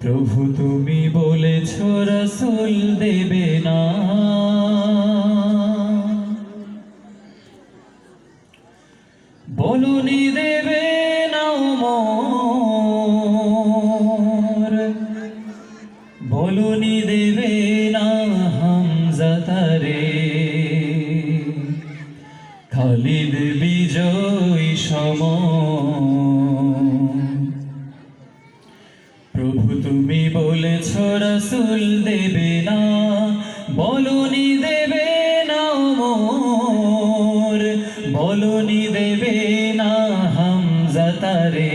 প্রভু তুমি বলেছ রাসূল দেবে না, বলনি দেবে না ওমর, বলনি দেবে না হামজা তারে, খালিদ বিজয় সমর। প্রভু তুমি বলেছ রাসূল দেবে না, বলনি দেবে না ওমর, বলনি দেবে না হামজা তারে,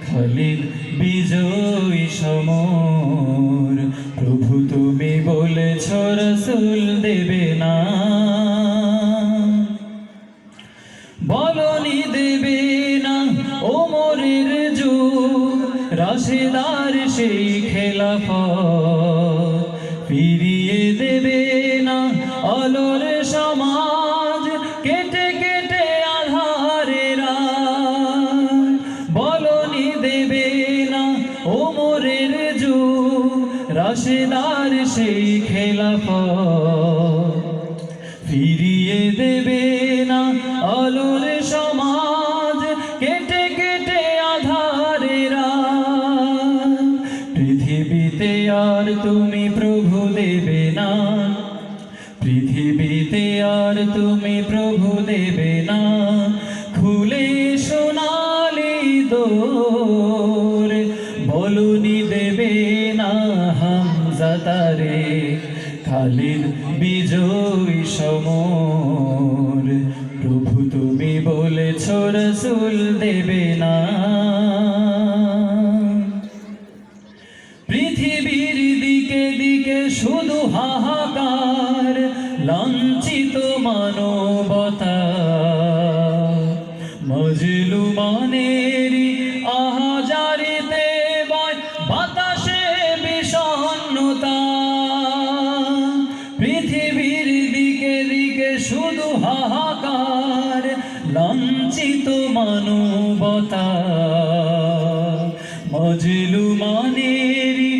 খালিদ বিজয় সমর। প্রভু তুমি বলেছ রাসূল দেবে না, বলনি দেবে না ওমরের যুগ, রাশেদার সেই খেলাফত, ফিরিয়ে দেবে না আলোর সমাজ, কেটে কেটে আধারের রাত। বলনি দেবে না ওমরের যুগ, রাশেদার সেই খেলাফত, ফিরিয়ে দেবে না আলোর সমাজ, কেটে কেটে আধারের রাত। পৃথিবীতে আর তুমি প্রভু দেবে না, পৃথিবীতে আর তুমি প্রভু দেবে না, খুলে সোনালি দোর, বলনি দেবে না হামজা তারে, খালিদ বিজয় সমর। প্রভু তুমি বলেছ রাসূল দেবে না, পৃথিবীর দিকে দিকে শুধু হাহাকার, লাঞ্ছিত মানবতা, মজলুমানেরই আহাজারিতে বয় বাতাসে বিষণ্ণতা। পৃথিবীর দিকে দিকে শুধু হাহাকার, লাঞ্ছিত মানবতা, মজলুমানেরই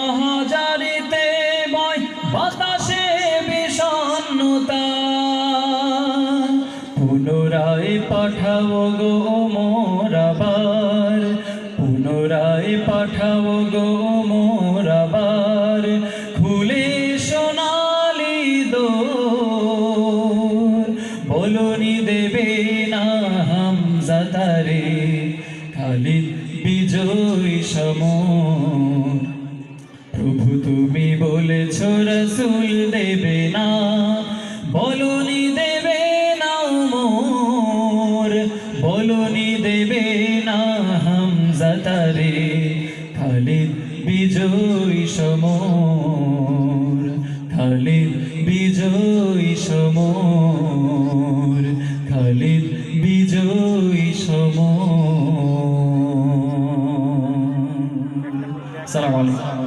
আহাজারিতে বয় বাতাসে বিষণ্ণতা। পুনরায় পাঠাও গো ওমর আবার, পুনরায় পাঠাও গো ওমর আবার, খুলে সোনালি দোর, বলনি দেবে না হামজা তারে, খালিদ বিজয় সমর। প্রভু তুমি বলেছ রাসূল দেবে না, বলনি দেবে না ওমর, বলনি দেবে না হামজা তারে, খালিদ বিজয় সমর, খালিদ বিজয় সমর, খালিদ বিজয় সমর। আসসালামু আলাইকুম।